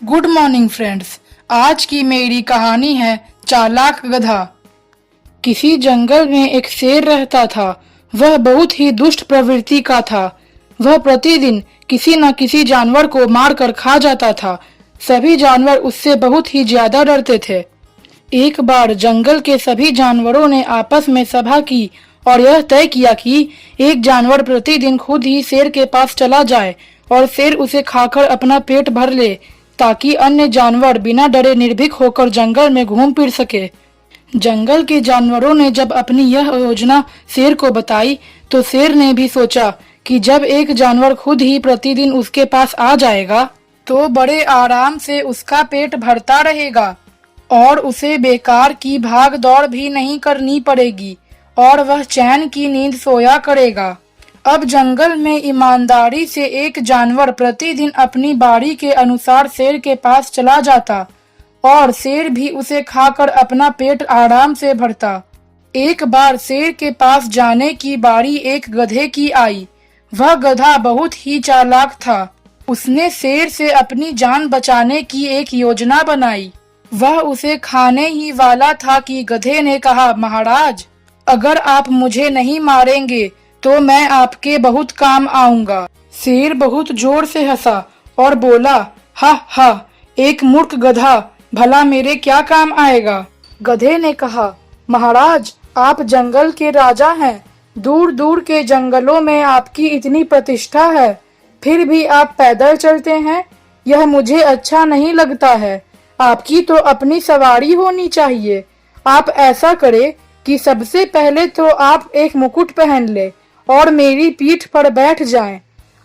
Good morning friends. आज की मेरी कहानी है चालाक गधा। किसी जंगल में एक शेर रहता था। वह बहुत ही दुष्ट प्रवृत्ति का था। वह प्रतिदिन किसी न किसी जानवर को मारकर खा जाता था। सभी जानवर उससे बहुत ही ज्यादा डरते थे। एक बार जंगल के सभी जानवरों ने आपस में सभा की और यह तय किया कि एक जानवर प्रतिदिन खुद ही शेर के पास चला जाए और शेर उसे खाकर अपना पेट भर ले, ताकि अन्य जानवर बिना डरे निर्भीक होकर जंगल में घूम फिर सके। जंगल के जानवरों ने जब अपनी यह योजना शेर को बताई तो शेर ने भी सोचा कि जब एक जानवर खुद ही प्रतिदिन उसके पास आ जाएगा तो बड़े आराम से उसका पेट भरता रहेगा और उसे बेकार की भाग दौड़ भी नहीं करनी पड़ेगी और वह चैन की नींद सोया करेगा। अब जंगल में ईमानदारी से एक जानवर प्रतिदिन अपनी बारी के अनुसार शेर के पास चला जाता और शेर भी उसे खाकर अपना पेट आराम से भरता। एक बार शेर के पास जाने की बारी एक गधे की आई। वह गधा बहुत ही चालाक था। उसने शेर से अपनी जान बचाने की एक योजना बनाई। वह उसे खाने ही वाला था कि गधे ने कहा, महाराज, अगर आप मुझे नहीं मारेंगे तो मैं आपके बहुत काम आऊंगा। शेर बहुत जोर से हंसा और बोला, हा हा, एक मूर्ख गधा, भला मेरे क्या काम आएगा। गधे ने कहा, महाराज, आप जंगल के राजा हैं। दूर दूर के जंगलों में आपकी इतनी प्रतिष्ठा है, फिर भी आप पैदल चलते हैं। यह मुझे अच्छा नहीं लगता है। आपकी तो अपनी सवारी होनी चाहिए। आप ऐसा करें कि सबसे पहले तो आप एक मुकुट पहन ले और मेरी पीठ पर बैठ जाएं।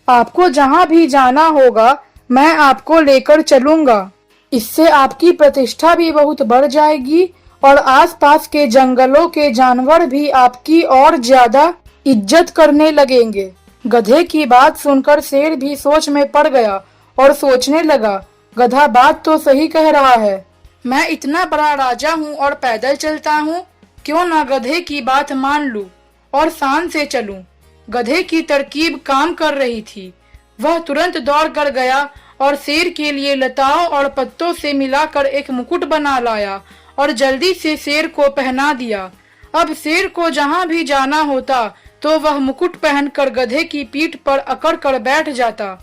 आपको जहां भी जाना होगा मैं आपको लेकर चलूंगा। इससे आपकी प्रतिष्ठा भी बहुत बढ़ जाएगी और आसपास के जंगलों के जानवर भी आपकी और ज्यादा इज्जत करने लगेंगे। गधे की बात सुनकर शेर भी सोच में पड़ गया और सोचने लगा, गधा बात तो सही कह रहा है। मैं इतना बड़ा राजा हूँ और पैदल चलता हूँ, क्यों ना गधे की बात मान लूं और शान से चलूं। गधे की तरकीब काम कर रही थी। वह तुरंत दौड़ कर गया और शेर के लिए लताओं और पत्तों से मिलाकर एक मुकुट बना लाया और जल्दी से शेर को पहना दिया। अब शेर को जहां भी जाना होता तो वह मुकुट पहनकर गधे की पीठ पर अकड़ कर बैठ जाता।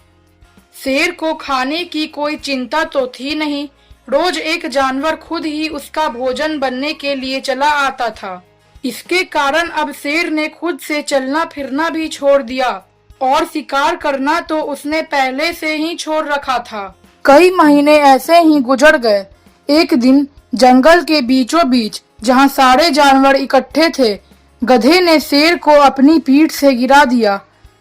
शेर को खाने की कोई चिंता तो थी नहीं। रोज एक जानवर खुद ही उसका भोजन बनने के लिए चला आता था। इसके कारण अब शेर ने खुद से चलना फिरना भी छोड़ दिया और शिकार करना तो उसने पहले से ही छोड़ रखा था। कई महीने ऐसे ही गुजर गए। एक दिन जंगल के बीचों बीच, जहां सारे जानवर इकट्ठे थे, गधे ने शेर को अपनी पीठ से गिरा दिया।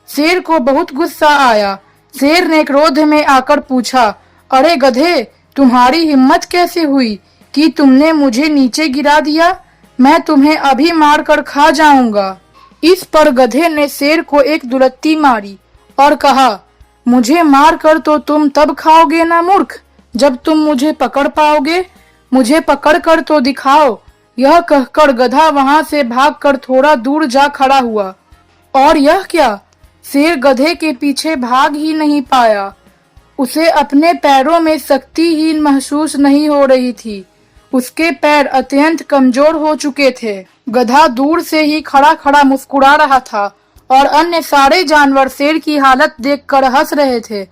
शेर को बहुत गुस्सा आया। शेर ने क्रोध में आकर पूछा, अरे गधे, तुम्हारी हिम्मत कैसे हुई कि तुमने मुझे नीचे गिरा दिया? मैं तुम्हें अभी मार कर खा जाऊंगा। इस पर गधे ने शेर को एक दुलत्ती मारी और कहा, मुझे मार कर तो तुम तब खाओगे ना मूर्ख, जब तुम मुझे पकड़ पाओगे। मुझे पकड़ कर तो दिखाओ। यह कहकर गधा वहां से भागकर थोड़ा दूर जा खड़ा हुआ। और यह क्या, शेर गधे के पीछे भाग ही नहीं पाया। उसे अपने पैरों में शक्ति ही महसूस नहीं हो रही थी। उसके पैर अत्यंत कमजोर हो चुके थे। गधा दूर से ही खड़ा खड़ा मुस्कुरा रहा था और अन्य सारे जानवर शेर की हालत देखकर हंस रहे थे।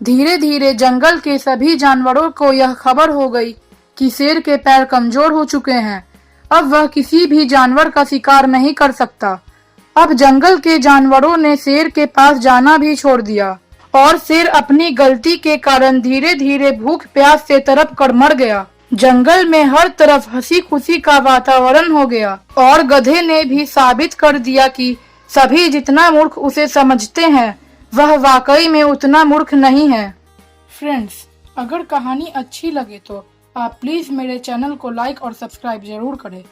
धीरे धीरे जंगल के सभी जानवरों को यह खबर हो गई कि शेर के पैर कमजोर हो चुके हैं। अब वह किसी भी जानवर का शिकार नहीं कर सकता। अब जंगल के जानवरों ने शेर के पास जाना भी छोड़ दिया और शेर अपनी गलती के कारण धीरे धीरे भूख प्यास से तड़प कर मर गया। जंगल में हर तरफ हंसी खुशी का वातावरण हो गया और गधे ने भी साबित कर दिया कि सभी जितना मूर्ख उसे समझते हैं वह वाकई में उतना मूर्ख नहीं है। फ्रेंड्स, अगर कहानी अच्छी लगे तो आप प्लीज मेरे चैनल को लाइक और सब्सक्राइब जरूर करें।